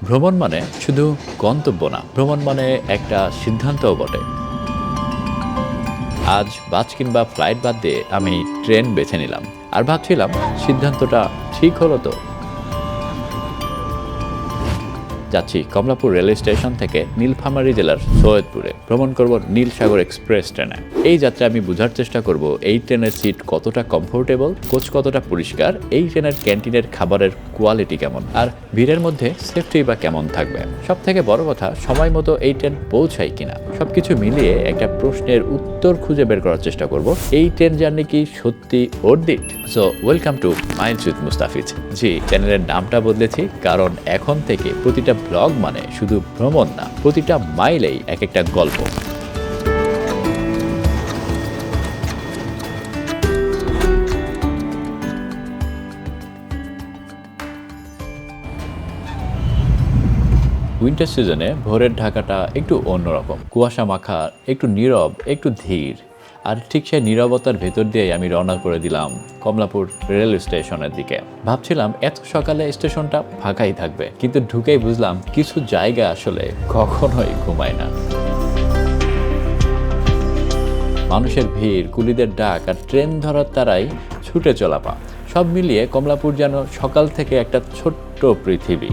ভ্রমণ মানে শুধু গন্তব্য না, ভ্রমণ মানে একটা সিদ্ধান্তও বটে। আজ বাস কিংবা ফ্লাইট বাদ দিয়ে আমি ট্রেন বেছে নিলাম, আর ভাবছিলাম সিদ্ধান্তটা ঠিক হলো তো। যাচ্ছি কমলাপুর রেলওয়ে স্টেশন থেকে নীলফামারী জেলার সৈয়দপুরে। ভ্রমণ করব নীল সাগর এক্সপ্রেস ট্রেনে। এই যাত্রায় আমি বোঝার চেষ্টা করব এই ট্রেনের সিট কতটা কমফোর্টেবল, কোচ কতটা পরিষ্কার, এই ট্রেনের ক্যান্টিনের খাবারের কোয়ালিটি কেমন, আর ভিড়ের মধ্যে সেফটি বা কেমন থাকবে। সব থেকে বড় কথা, সময় মতো এই ট্রেন পৌঁছায় কিনা। সবকিছু মিলিয়ে একটা প্রশ্নের উত্তর খুঁজে বের করার চেষ্টা করব, এই ট্রেন জার্নি কি সত্যি অর্থিত। So welcome to miles with Mustafiz. জি, চ্যানেলের নামটা বদলেছি কারণ এখন থেকে প্রতিটা ব্লগ মানে শুধু ভ্রমণ না, প্রতিটা মাইলেই এক একটা গল্প। উইন্টার সিজনে ভোরের ঢাকাটা একটু অন্যরকম, কুয়াশা মাখা, একটু নীরব, একটু ধীর। আর ঠিক সেই নীরবতার ভেতর দিয়ে আমি রওনা করে দিলাম কমলাপুর রেল স্টেশনের দিকে। ভাবছিলাম এত সকালে স্টেশনটা ফাঁকাই থাকবে, কিন্তু ঢুকেই বুঝলাম কিছু জায়গা আসলে কখনোই ঘুমায় না। মানুষের ভিড়, কুলিদের ডাক আর ট্রেন ধরার তারাই ছুটে চলা পা, সব মিলিয়ে কমলাপুর যেন সকাল থেকে একটা ছোট্ট পৃথিবী।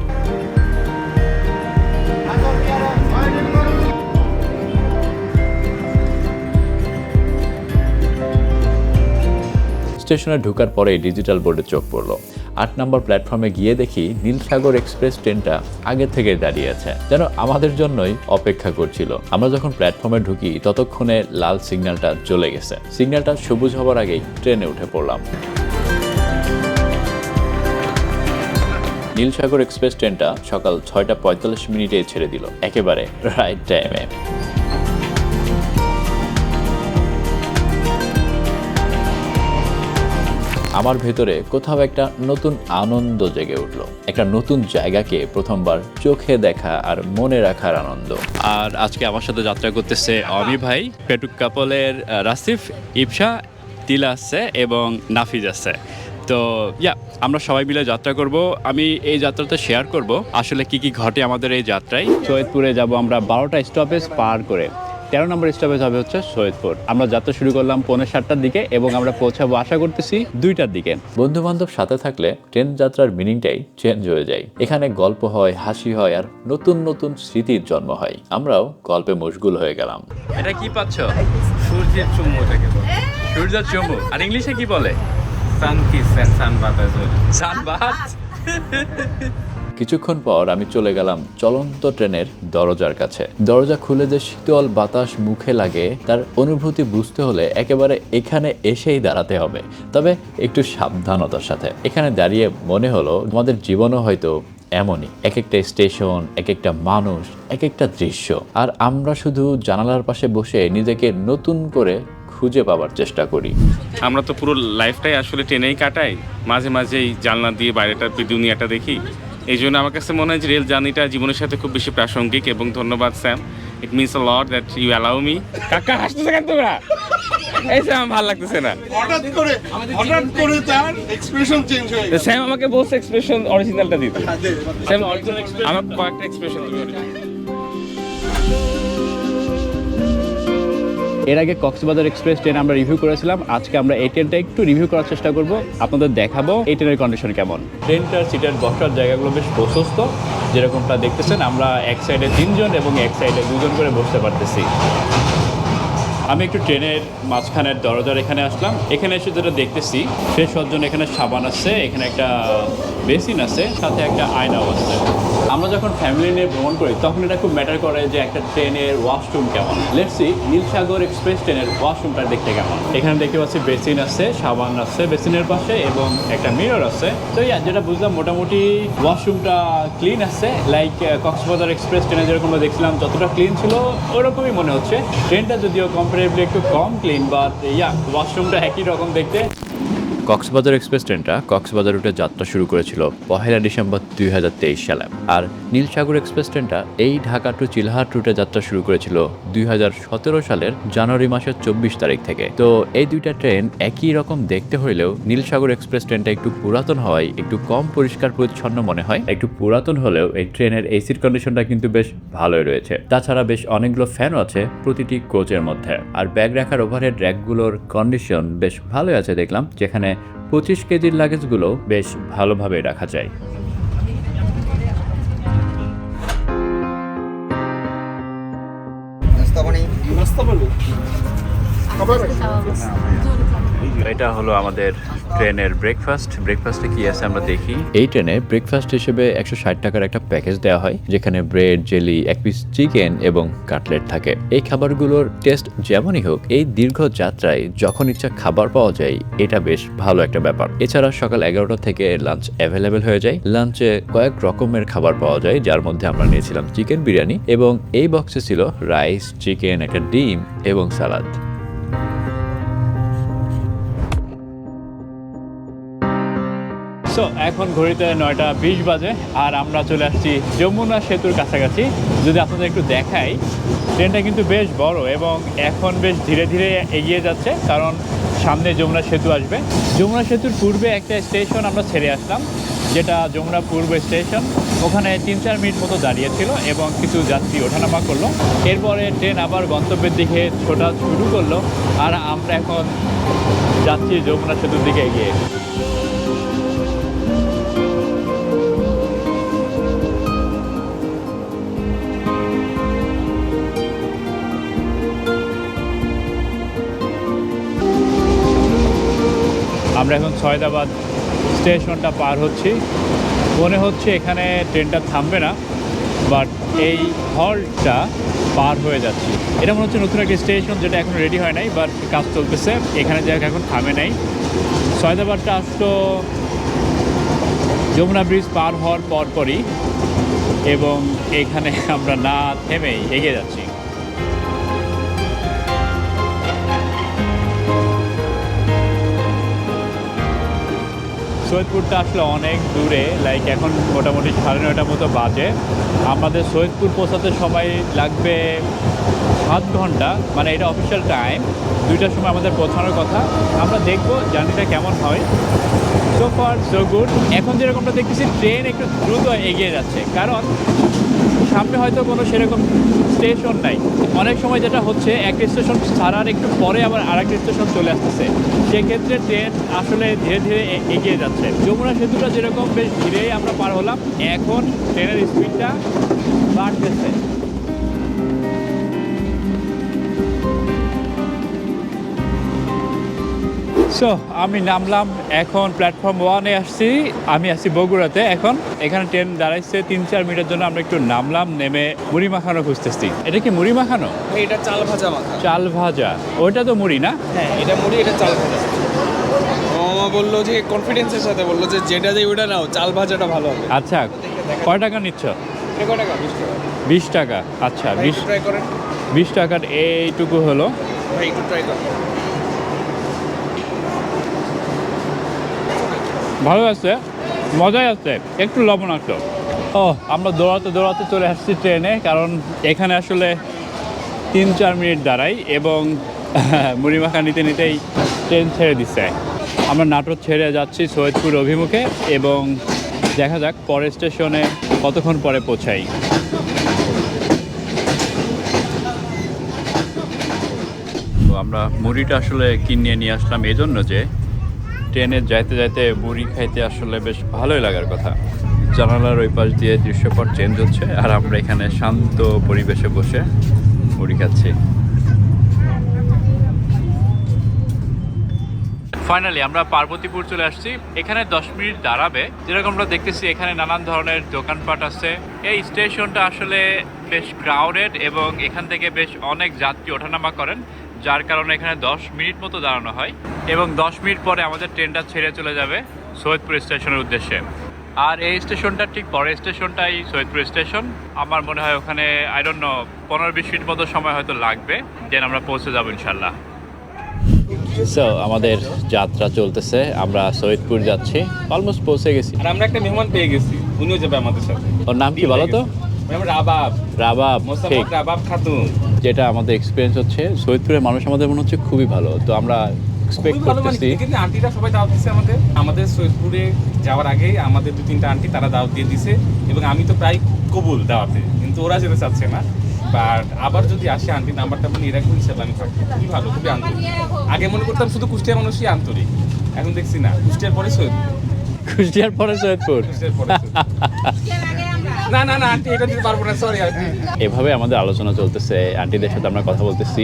স্টেশনে ঢোকার পরেই ডিজিটাল বোর্ডে চোখ পড়লো। 8 নম্বর প্ল্যাটফর্মে গিয়ে দেখি নীলসাগর এক্সপ্রেস ট্রেনটা আগে থেকে দাঁড়িয়ে আছে, যেন আমাদের জন্যই অপেক্ষা করছিল। আমরা যখন প্ল্যাটফর্মে ঢুকি ততক্ষণে লাল সিগন্যালটা জ্বলে গেছে। সিগন্যালটা সবুজ হবার আগেই ট্রেনে উঠে পড়লাম। নীলসাগর এক্সপ্রেস ট্রেনটা সকাল 6:45 ছেড়ে দিল, একেবারে রাইট টাইমে। আমার ভেতরে কোথাও একটা নতুন আনন্দ জেগে উঠলো, একটা নতুন জায়গাকে প্রথমবার চোখে দেখা আর মনে রাখার আনন্দ। আর আজকে আমার সাথে যাত্রা করতেছে অমি ভাই, পেটুক কাপলের রাসিফ, ইপসা, তিলা আছে এবং নাফিজ আছে। তো আমরা সবাই মিলে যাত্রা করব। আমি এই যাত্রাতে শেয়ার করব আসলে কি কি ঘটে আমাদের এই যাত্রায়। সৈয়দপুরে যাব আমরা 12টা স্টপেজ পার করে। 13 নম্বর স্টপেজ হবে হচ্ছে সৈয়দপুর। আমরা যাত্রা শুরু করলাম 6:45টার দিকে এবং আমরা পৌঁছাবো আশা করতেছি 2টার দিকে। বন্ধু বান্ধব সাথে থাকলে ট্রেন যাত্রার মিনিংটাই চেঞ্জ হয়ে যায়। এখানে গল্প হয়, হাসি হয় আর নতুন নতুন স্মৃতির জন্ম হয়। আমরাও গল্পে মশগুল হয়ে গেলাম। এটা কি পাচ্ছ? সূর্যের চুম্বু থেকে সূর্যের চুম্বু। আর ইংলিশে কি বলে? সানবাত। কিছুক্ষণ পর আমি চলে গেলাম চলন্ত ট্রেনের দরজার কাছে। দরজা খুলে যে শীতল বাতাস মুখে লাগে তার অনুভূতি বুঝতে হলে একেবারে এখানে এসেই দাঁড়াতে হবে, তবে একটু সাবধানতার সাথে। এখানে দাঁড়িয়ে মনে হলো আমাদের জীবনও হয়তো এমনই, এক একটা স্টেশন, এক একটা মানুষ, এক একটা দৃশ্য, আর আমরা শুধু জানালার পাশে বসে নিজেকে নতুন করে খুঁজে পাওয়ার চেষ্টা করি। আমরা তো পুরো লাইফটাই আসলে ট্রেনেই কাটাই, মাঝে মাঝেই জানলা দিয়ে বাইরেটা দুনিয়াটা দেখি। এই জন্য আমার কাছে মনে হয় যে রেল জার্নিটা জীবনের সাথে খুব বেশি প্রাসঙ্গিক। এবং ধন্যবাদ Sam, it means a lot that you allow me. কাকা হাসতেছে কেন তোমরা? এই স্যাম ভালো লাগতেছে না, হঠাৎ করে তার এক্সপ্রেশন চেঞ্জ হয়ে গেল। স্যাম আমাকে বলছে এক্সপ্রেশন অরিজিনালটা দিতে। স্যাম আমার কয়েকটা এক্সপ্রেশন তুমি। এর আগে কক্সবাজার এক্সপ্রেস ট্রেন আমরা রিভিউ করেছিলাম। আজকে আমরা এই ট্রেনটা একটু রিভিউ করার চেষ্টা করব, আপনাদের দেখাবো এই ট্রেনের কন্ডিশন কেমন। ট্রেনটার সিটের বসার জায়গাগুলো বেশ প্রশস্ত, যেরকমটা দেখতেছেন। আমরা এক সাইডে 3 জন এবং এক সাইডে 2 জন করে বসতে পারতেছি। আমি একটু ট্রেনের মাঝখানের দরজার এখানে আসলাম। এখানে এসে যেটা দেখতেছি, ফ্রেশ হওয়ার জন্য এখানে সাবান আছে, এখানে একটা বেসিন আছে, সাথে একটা আয়নাও আছে। আমরা যখন ফ্যামিলি নিয়ে ভ্রমণ করি তখন এটা খুব ম্যাটার করে যে একটা ট্রেনের ওয়াশরুম কেমন। লেটস সি নীলসাগর এক্সপ্রেস ট্রেনের ওয়াশরুমটা দেখতে কেমন। এখানে দেখতে পাচ্ছি বেসিন আছে, সাবান আছে বেসিনের পাশে এবং একটা মিরর আছে। তো যেটা বুঝলাম মোটামুটি ওয়াশরুমটা ক্লিন আছে, লাইক কক্সবাজার এক্সপ্রেস ট্রেনে যেরকম দেখছিলাম যতটা ক্লিন ছিল ওরকমই মনে হচ্ছে। ট্রেনটা যদিও কম্পারেবলি একটু কম ক্লিন, বাট ওয়াশরুমটা একই রকম দেখতে। কক্সবাজার এক্সপ্রেস ট্রেনটা কক্সবাজার রুটে যাত্রা শুরু করেছিল 1 ডিসেম্বর 2023 সালে। আর নীলসাগর এক্সপ্রেস ট্রেনটা এই ঢাকা টু চিলহাট রুটে যাত্রা শুরু করেছিল 2017 সালের জানুয়ারি মাসের 24 তারিখ থেকে। তো এই দুইটা ট্রেন একই রকম দেখতে হইলেও নীলসাগর এক্সপ্রেস ট্রেনটা একটু পুরাতন হওয়ায় একটু কম পরিষ্কার পরিচ্ছন্ন মনে হয়। একটু পুরাতন হলেও এই ট্রেনের এসির কন্ডিশনটা কিন্তু বেশ ভালোই রয়েছে। তাছাড়া বেশ অনেকগুলো ফ্যানও আছে প্রতিটি কোচের মধ্যে। আর ব্যাগ রাখার ওভারহেড র্যাকগুলোর কন্ডিশন বেশ ভালোই আছে দেখলাম, যেখানে 25 কেজির লাগেজগুলো বেশ ভালোভাবে রাখা যায়। এটা হলো আমাদের ট্রেনের ব্রেকফাস্টে কি আছে আমরা দেখি। এই ট্রেনে ব্রেকফাস্ট হিসেবে 160 টাকার একটা প্যাকেজ দেওয়া হয়, যেখানে ব্রেড, জেলি, এক পিস চিকেন এবং কাটলেট থাকে। এই খাবারগুলোর টেস্ট যেমনই হোক, এই দীর্ঘ যাত্রায় যখন ইচ্ছা খাবার পাওয়া যায়, এটা বেশ ভালো একটা ব্যাপার। এছাড়া সকাল 11টা থেকে লাঞ্চ অ্যাভেলেবেল হয়ে যায়। লাঞ্চে কয়েক রকমের খাবার পাওয়া যায়, যার মধ্যে আমরা নিয়েছিলাম চিকেন বিরিয়ানি এবং এই বক্সে ছিল রাইস, চিকেন, একটা ডিম এবং সালাদ। সো এখন ঘড়িতে 9টা 20 বাজে আর আমরা চলে আসছি যমুনা সেতুর কাছাকাছি। যদি আপনাদের একটু দেখাই, ট্রেনটা কিন্তু বেশ বড় এবং এখন বেশ ধীরে ধীরে এগিয়ে যাচ্ছে, কারণ সামনে যমুনা সেতু আসবে। যমুনা সেতুর পূর্বে একটা স্টেশন আমরা ছেড়ে আসলাম, যেটা যমুনা পূর্ব স্টেশন। ওখানে 3-4 মিনিট মতো দাঁড়িয়েছিল এবং কিছু যাত্রী ওঠানামা করলো। এরপরে ট্রেন আবার গন্তব্যের দিকে ছোটা শুরু করলো আর আমরা এখন যাচ্ছি যমুনা সেতুর দিকে এগিয়ে। আমরা এখন সয়দাবাদ স্টেশনটা পার হচ্ছি। মনে হচ্ছে এখানে ট্রেনটা থামবে না, বাট এই হলটা পার হয়ে যাচ্ছি। এটা মনে হচ্ছে নতুন একটা স্টেশন, যেটা এখন রেডি হয় নাই, বাট কাজ চলতেছে। এখানে জায়গা এখন থামে নাই। সয়দাবাদটা আসতো যমুনা ব্রিজ পার হওয়ার পরপরই এবং এখানে আমরা না থেমেই এগিয়ে যাচ্ছি। সৈয়দপুরটা আসলে অনেক দূরে, লাইক এখন মোটামুটি 9:30 মতো বাজে। আমাদের সৈয়দপুর পৌঁছাতে সময় লাগবে 7 ঘন্টা, মানে এটা অফিসিয়াল টাইম। 2টার সময় আমাদের পৌঁছানোর কথা। আমরা দেখবো জার্নিটা কেমন হয়। So far so good. এখন যেরকমটা দেখতেছি, ট্রেন একটু দ্রুত এগিয়ে যাচ্ছে, কারণ সামনে হয়তো কোনো সেরকম স্টেশন নাই। অনেক সময় যেটা হচ্ছে, একটা স্টেশন ছাড়ার একটু পরে আবার আরেকটা স্টেশন চলে আসতেছে, সেক্ষেত্রে ট্রেন আসলে ধীরে ধীরে এগিয়ে যাচ্ছে। যমুনা সেতুটা যেরকম বেশ ধীরেই আমরা পার হলাম, এখন ট্রেনের স্পিডটা বাড়তেছে। সো আমি নামলাম, এখন প্ল্যাটফর্ম 1-এ আসছি। আমি আসছি বগুড়াতে। এখন এখানে ট্রেন দাঁড়াইছে 3-4 মিনিটের জন্য। আমরা একটু নামলাম, নেমে মুড়ি মাখানো খুঁজতেছি। এটা কি মুড়ি মাখানো? এটা চাল ভাজা মাখা। চাল ভাজা, ওইটা তো মুড়ি না? হ্যাঁ, এটা মুড়ি, এটা চাল ভাজা। মামা বললো যে কনফিডেন্সের সাথে বললো যে যেটা দিয়ে ওটা নাও, চাল ভাজাটা ভালো হবে। আচ্ছা, কয় টাকা নিচ্ছ? এটা কয় টাকা? 20 টাকা। 20 টাকা। আচ্ছা, ভাই, একটু ট্রাই করেন। 20 টাকার এইটুকু হলো। ভাই একটু ট্রাই করেন। ভালো আছে, মজাই আছে, একটু লবণাক্ত। ও, আমরা দৌড়াতে দৌড়াতে চলে আসছি ট্রেনে, কারণ এখানে আসলে 3-4 মিনিট দাঁড়াই এবং মুড়ি মাখা নিতে নিতেই ট্রেন ছেড়ে দিচ্ছে। আমরা নাটোর ছেড়ে যাচ্ছি সৈয়দপুর অভিমুখে এবং দেখা যাক পরের স্টেশনে কতক্ষণ পরে পৌঁছাই। তো আমরা মুড়িটা আসলে কিনে নিয়ে আসলাম এই জন্য যে ট্রেনে যাইতে যাইতে মুড়ি খাইতে আসলে বেশ ভালোই লাগার কথা। জানালার ওই পাশ দিয়ে দৃশ্যপট চেঞ্জ হচ্ছে আর আমরা এখানে শান্ত পরিবেশে বসে মুড়ি খাচ্ছি। ফাইনালি আমরা পার্বতীপুর চলে আসছি। এখানে 10 মিনিট দাঁড়াবে। যেরকম আমরা দেখতেছি, এখানে নানান ধরনের দোকানপাট আছে। এই স্টেশনটা আসলে বেশ ক্রাউডেড এবং এখান থেকে বেশ অনেক যাত্রী ওঠানামা করেন, যার কারণে এখানে 10 মিনিট মতো দাঁড়ানো হয় এবং 10 মিনিট পরে আমাদের ট্রেনটা ছেড়ে চলে যাবে সৈয়দপুর স্টেশনের উদ্দেশ্যে। আর এই স্টেশনটার ঠিক পরের স্টেশনটাই সৈয়দপুর স্টেশন। আমার মনে হয় ওখানে আই ডোন্ট নো 15-20 মিনিট মতো সময় হয়তো লাগবে, দেন আমরা পৌঁছে যাবো ইনশাল্লাহ। সো আমাদের যাত্রা চলতেছে, আমরা সৈয়দপুর যাচ্ছি, অলমোস্ট পৌঁছে গেছি। আর আমরা একটা মেহমান পেয়ে গেছি, উনিও যাবে আমাদের সাথে। ওর নাম কি বলো তো? ম্যাম রাবাব, রাবাব। ঠিক, মোসাম্মদ রাবাব খাতুন। যেটা আমাদের এক্সপিরিয়েন্স হচ্ছে সৈয়দপুরের মানুষ আমাদের মনে হচ্ছে খুবই ভালো, তো আমরা এক্সপেক্ট খুবই ভালো মানে করতেছি। কিন্তু আন্টিরা সবাই দাওয়াত দিচ্ছে আমাদের সৈয়দপুরে যাওয়ার আগে আমাদের 2-3টা আন্টি তারা দাওয়াত দিয়ে দিছে, এবং আমি তো প্রায় কবুল দাওয়াতে, কিন্তু ওরা যেতে চাচ্ছে না। বাট আবার যদি আসে আন্টি নাম্বারটা আমি নিয়ে রাখবো, হিসাবে আমি থাকবো। খুবই ভালো, খুবই আন্তরিক। আগে মনে করতাম শুধু কুষ্টিয়ার মানুষই আন্তরিক, এখন দেখছি না, কুষ্টিয়ার পরে সৈয়দপুর, কুষ্টিয়ার পরে সৈয়দপুর। কুষ্টিয়ার পরে না না না আন্টি এটা দিতে পারবো না, সরি আন্টি। এভাবে আমাদের আলোচনা চলতেছে, আন্টিদের সাথে আমরা কথা বলতেছি।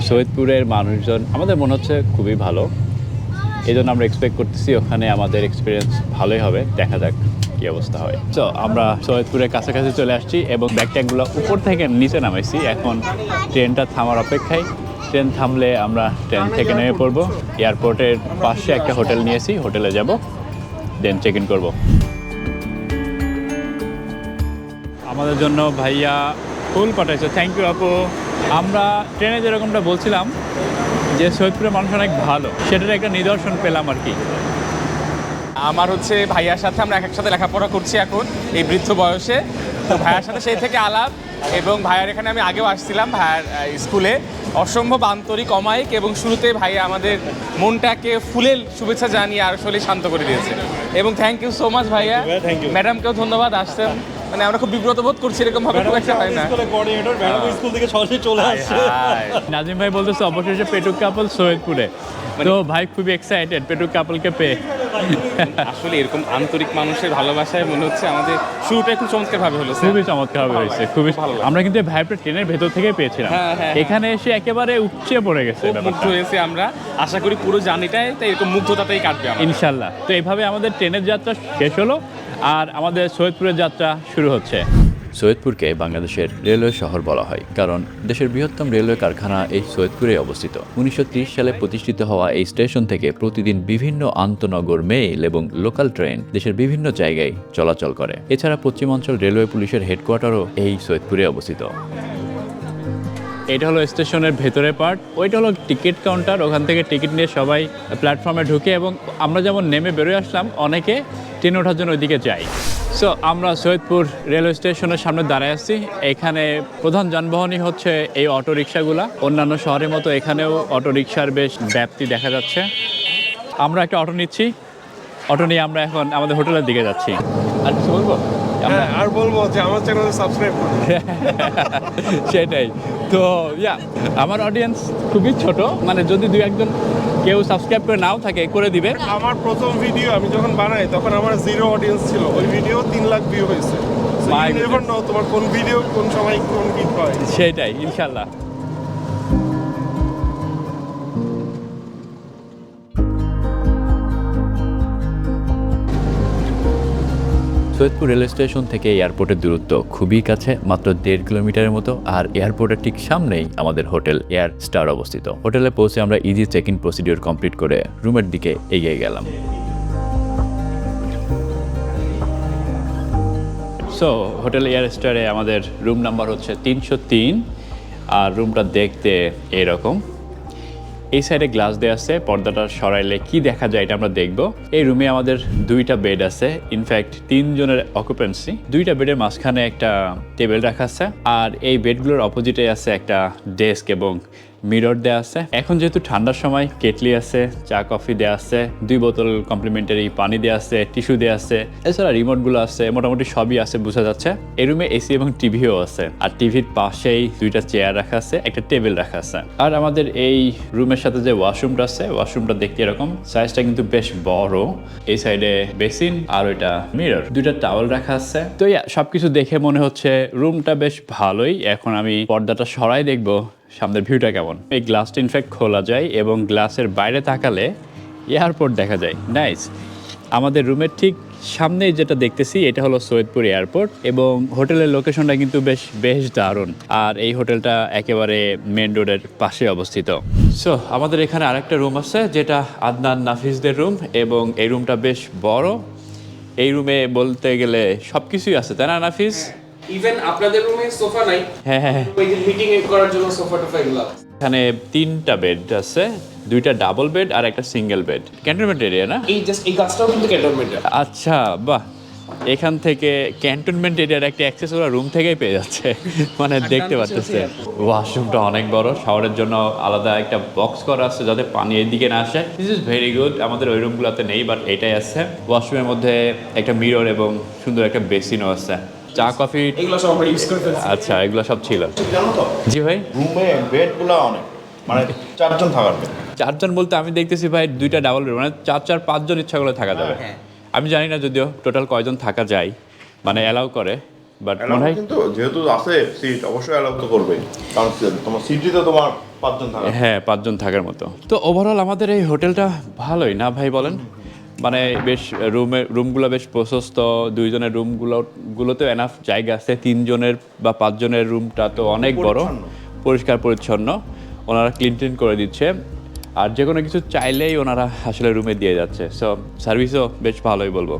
সৈয়দপুরের মানুষজন আমাদের মনে হচ্ছে খুবই ভালো, এই জন্য আমরা এক্সপেক্ট করতেছি ওখানে আমাদের এক্সপিরিয়েন্স ভালোই হবে। দেখা যাক কি অবস্থা হয়। তো আমরা সৈয়দপুরের কাছাকাছি চলে আসছি এবং ব্যাগট্যাগগুলো উপর থেকে নিচে নামাইছি। এখন ট্রেনটা থামার অপেক্ষায়, ট্রেন থামলে আমরা ট্রেন থেকে নেমে পড়বো। এয়ারপোর্টের পাশে একটা হোটেল নিয়েছি, হোটেলে যাব, দেন চেক ইন করবো। আমাদের জন্য ভাইয়া ফুল পাঠাইছে, থ্যাংক ইউ আপু। আমরা ট্রেনে যেরকমটা বলছিলাম যে সৈয়দপুরের মানুষ অনেক ভালো, সেটার একটা নিদর্শন পেলাম আর কি। আমার হচ্ছে ভাইয়ার সাথে আমরা একসাথে লেখাপড়া করছি এখন এই বৃদ্ধ বয়সে, তো ভাইয়ার সাথে সেই থেকে আলাপ। এবং ভাইয়ার এখানে আমি আগেও আসছিলাম ভাইয়ার স্কুলে, অসম্ভব আন্তরিক অমায়িক, এবং শুরুতে ভাইয়া আমাদের মনটাকে ফুলের শুভেচ্ছা জানিয়ে আসলে শান্ত করে দিয়েছে। এবং থ্যাংক ইউ সো মাচ ভাইয়া। ম্যাডামকেও ধন্যবাদ, আসছেন, মানে আমরা খুব বিব্রত বোধ করছি, এরকম ভাবে খুব একটা হয় না। স্কুল থেকে সরাসরি চলে আসছে। নাজিম ভাই বলতেছে অবশেষে পেটুক কাপল সৈয়দপুরে, তো ভাই খুবই এক্সাইটেড পেটুক কাপলকে পেয়ে। আসলে এরকম আন্তরিক মানুষের ভালোবাসায় মনে হচ্ছে আমাদের শুরুটা খুব চমৎকার ভাবে হলো, খুবই চমৎকার হয়েছে, খুবই ভালো লাগছে। আমরা কিন্তু ভাইপটা ট্রেনের ভেতর থেকে পেয়েছিলাম, হ্যাঁ। এখানে এসে একেবারে উপচে পড়ে গেছে খুব মুগ্ধ ব্যাপারটা। হয়েছে আমরা, আশা করি পুরো জার্নিটাই তাই এরকম মুগ্ধতাতেই কাটবে আমাদের। ইনশাল্লাহ। তো এইভাবে আমাদের ট্রেনের যাত্রা শেষ হলো আর আমাদের সৈয়দপুরের যাত্রা শুরু হচ্ছে। সৈয়দপুরকে বাংলাদেশের রেলওয়ে শহর বলা হয়, কারণ দেশের বৃহত্তম রেলওয়ে কারখানা এই সৈয়দপুরে অবস্থিত। 1930 সালে প্রতিষ্ঠিত হওয়া এই স্টেশন থেকে প্রতিদিন বিভিন্ন আন্তনগর মেইল এবং লোকাল ট্রেন দেশের বিভিন্ন জায়গায় চলাচল করে। এছাড়া পশ্চিমাঞ্চল রেলওয়ে পুলিশের হেডকোয়ার্টারও এই সৈয়দপুরে অবস্থিত। এটা হলো স্টেশনের ভেতরের পার্ট, ওইটা হলো টিকিট কাউন্টার, ওখান থেকে টিকিট নিয়ে সবাই প্ল্যাটফর্মে ঢুকে, এবং আমরা যেমন নেমে বেরোয় আসলাম, অনেকে ট্রেনে ওঠার জন্য ওইদিকে যাই। সো আমরা সৈয়দপুর রেলওয়ে স্টেশনের সামনে দাঁড়ায় আছি। এখানে প্রধান যানবাহনই হচ্ছে এই অটোরিকশাগুলা, অন্যান্য শহরের মতো এখানেও অটোরিকশার বেশ ব্যাপ্তি দেখা যাচ্ছে। আমরা একটা অটো নিচ্ছি, অটো নিয়ে আমরা এখন আমাদের হোটেলের দিকে যাচ্ছি। আর কিছু বলবো? হ্যাঁ, আর বলবো যে আমার চ্যানেলে সাবস্ক্রাইব করুন। সেটাই তো, আমার অডিয়েন্স খুবই ছোট, মানে যদি দু একজন কেউ সাবস্ক্রাইব করে নাও থাকে, করে দিবে। আমার প্রথম ভিডিও আমি যখন বানাই তখন আমার 0 অডিয়েন্স ছিল, ওই ভিডিও 3 লাখ ভিউ হয়েছে। My never goodness. নো তোমার কোন ভিডিও কোন সময় কোন হিট হয়। সেটাই, ইনশাল্লাহ। সৈয়দপুর রেল স্টেশন থেকে এয়ারপোর্টের দূরত্ব খুবই কাছে, মাত্র 1.5 কিলোমিটারের মতো। আর এয়ারপোর্টের ঠিক সামনেই আমাদের হোটেল এয়ার স্টার অবস্থিত। হোটেলে পৌঁছে আমরা easy check in procedure complete করে রুমের দিকে এগিয়ে গেলাম। সো হোটেল এয়ার স্টারে আমাদের রুম নাম্বার হচ্ছে 303, আর রুমটা দেখতে এরকম। এই সাইডে গ্লাস দেওয়া আছে, পর্দাটা সরাইলে কি দেখা যায় এটা আমরা দেখব। এই রুমে আমাদের 2টা বেড আছে, ইনফ্যাক্ট 3 জনের অকুপেন্সি। 2টা বেডের মাঝখানে একটা টেবিল রাখা আছে, আর এই বেডগুলোর অপোজিটে আছে একটা ডেস্ক এবং মিরর দেওয়া আছে। এখন যেহেতু ঠান্ডার সময় কেটলি আছে, চা কফি দেওয়া আছে, 2 বোতল কমপ্লিমেন্টারি পানি দেওয়া আছে, টিস্যু দেওয়া আছে, এছাড়া রিমোটগুলো আছে, মোটামুটি সবই আছে বোঝা যাচ্ছে। এই রুমে এসি এবং টিভিও আছে, আর টিভির পাশেই 2টা চেয়ার রাখা আছে, একটা টেবিল রাখা আছে। আর আমাদের এই রুমের সাথে যে ওয়াশরুমটা আছে, ওয়াশরুমটা দেখতে এরকম, সাইজটা কিন্তু বেশ বড়। এই সাইডে বেসিন আর ওইটা মিরর, 2টা টাওয়েল রাখা আছে। তো সবকিছু দেখে মনে হচ্ছে রুমটা বেশ ভালোই। এখন আমি পর্দাটা সরাই দেখবো সামনের ভিউটা কেমন। এই গ্লাসটা ইনফ্যাক্ট খোলা যায় এবং গ্লাসের বাইরে তাকালে এয়ারপোর্ট দেখা যায়। নাইস। আমাদের রুমের ঠিক সামনেই যেটা দেখতেছি এটা হলো সৈয়দপুর এয়ারপোর্ট, এবং হোটেলের লোকেশনটা কিন্তু বেশ দারুণ। আর এই হোটেলটা একেবারে মেন রোডের পাশে অবস্থিত। সো আমাদের এখানে আরেকটা রুম আছে, যেটা আদনান নাফিসদের রুম, এবং এই রুমটা বেশ বড়। এই রুমে বলতে গেলে সব কিছুই আছে, তাই না নাফিস? ইভেন আপনাদের রুমে সোফা নাই, হ্যাঁ। ওই যে মিটিং করার জন্য সোফা টোফা এগুলো। এখানে 3টা বেড আছে, 2টা ডাবল বেড আর একটা সিঙ্গেল বেড। ক্যান্টনমেন্ট এরিয়া না? এই জাস্ট এই গাছটাও কিন্তু ক্যান্টনমেন্টের। আচ্ছা, বাহ। এখান থেকে ক্যান্টনমেন্ট এরিয়ার একটা অ্যাক্সেস ওরা রুম থেকেই পেয়ে যাচ্ছে, মানে দেখতে পাচ্ছেন। ওয়াশরুমটা অনেক বড়, শাওয়ারের জন্য আলাদা একটা বক্স করা আছে যাতে পানি এদিকে না আসে। This is very good. আমাদের ওই রুমগুলোতে নেই, বাট এটাই আছে। ওয়াশরুমের মধ্যে একটা মিরর এবং সুন্দর একটা বেসিনও আছে। চা কফি এগুলো সব আমরা ইউজ করে ফেলছি। আচ্ছা, এগুলো সব ছিল। জানো তো জি ভাই। রুমে বেডগুলো অনেক, মানে 4 জন থাকার bed। 4 জন বলতে আমি দেখতেছি ভাই 2টা ডাবল বেড, মানে 4-4-5 জন ইচ্ছা করলে থাকা যাবে। আমি জানি না যদিও টোটাল কয়জন থাকা যায়, মানে অ্যালাউ করে, বাট মনে হয় কিন্তু যেহেতু আছে সিট, অবশ্যই অ্যালাউ তো করবেই, কারণ তোমার সিটই তো তোমার 5 জন থাকার। হ্যাঁ 5 জন থাকার মতো। তো ওভারঅল আমাদের এই হোটেলটা ভালোই না ভাই বলেন? মানে বেশ রুমগুলো বেশ প্রশস্ত, 2 জনের রুমগুলোতেও এনাফ জায়গা আছে। 3 জনের বা 5 জনের রুমটা তো অনেক বড়, পরিষ্কার পরিচ্ছন্ন, ওনারা ক্লিন করে দিচ্ছে। আর যে কোনো কিছু চাইলেই ওনারা আসলে রুমে দিয়ে যাচ্ছে। সো সার্ভিসও বেশ ভালোই বলবো।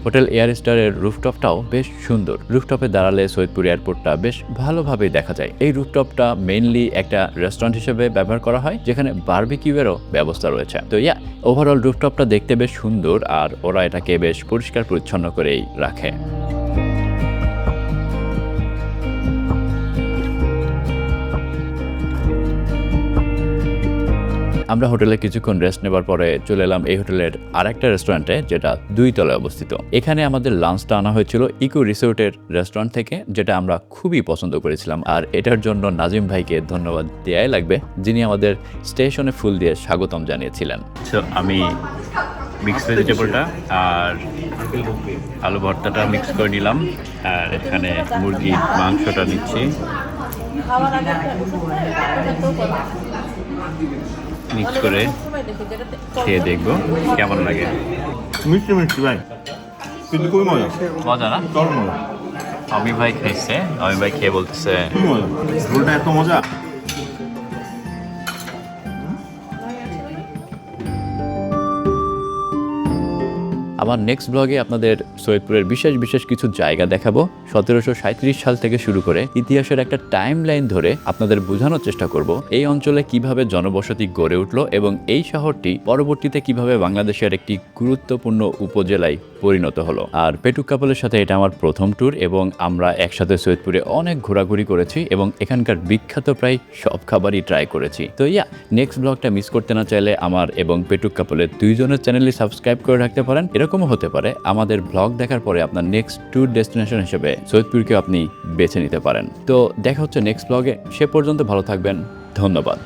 হোটেল এয়ার স্টারের রুফটপটাও বেশ সুন্দর। রুফটপে দাঁড়ালে সৈয়দপুর এয়ারপোর্টটা বেশ ভালোভাবেই দেখা যায়। এই রুফটপটা মেইনলি একটা রেস্টুরেন্ট হিসেবে ব্যবহার করা হয়, যেখানে বারবিকিউয়েরও ব্যবস্থা রয়েছে। তো ওভারঅল রুফটপটা দেখতে বেশ সুন্দর, আর ওরা এটাকে বেশ পরিষ্কার পরিচ্ছন্ন করেই রাখে। আমরা হোটেলে কিছুক্ষণ রেস্ট নেবার পরে চলে এলাম এই হোটেলের আরেকটা রেস্টুরেন্টে, যেটা 2 তলায় অবস্থিত। এখানে আমাদের লাঞ্চটা আনা হয়েছিল ইকো রিসোর্টের রেস্টুরেন্ট থেকে, যেটা আমরা খুবই পছন্দ করেছিলাম। আর এটার জন্য নাজিম ভাইকে ধন্যবাদ দেওয়াই লাগবে, যিনি আমাদের স্টেশনে ফুল দিয়ে স্বাগতম জানিয়েছিলেন। আমি মিক্স ভেজিটেবলটা আর আলু ভর্তাটা মিক্স করে নিলাম, আর এখানে মুরগির মাংসটা নিচ্ছি। মিক্স করে খেয়ে দেখবো কেমন লাগে। মিষ্টি মিষ্টি ভাই, কিন্তু খুবই মজা। মজা না? দারুণ মজা। আমি ভাই খাইছে, আমি ভাই খেয়ে বলতেছে খুবই মজা, রোলটা এত মজা। আমার নেক্সট ব্লগে আপনাদের সৈয়দপুরের বিশেষ বিশেষ কিছু জায়গা দেখাবো। 1737 সাল থেকে শুরু করে ইতিহাসের একটা টাইম লাইন ধরে আপনাদের বোঝানোর চেষ্টা করব এই অঞ্চলে কিভাবে জনবসতি গড়ে উঠলো এবং এই শহরটি পরবর্তীতে কিভাবে বাংলাদেশের একটি গুরুত্বপূর্ণ উপজেলায় পরিণত হলো। আর পেটুক কাপলের সাথে এটা আমার প্রথম ট্যুর, এবং আমরা একসাথে সৈয়দপুরে অনেক ঘোরাঘুরি করেছি এবং এখানকার বিখ্যাত প্রায় সব খাবারই ট্রাই করেছি। তো নেক্সট ব্লগটা মিস করতে না চাইলে আমার এবং পেটুক কাপলের 2 জনের চ্যানেলই সাবস্ক্রাইব করে রাখতে পারেন। এরকমও হতে পারে আমাদের ব্লগ দেখার পরে আপনার নেক্সট ট্যুর ডেস্টিনেশন হিসেবে সৈয়দপুরকে আপনি বেছে নিতে পারেন। তো দেখা হচ্ছে নেক্সট ব্লগে, সে পর্যন্ত ভালো থাকবেন, ধন্যবাদ।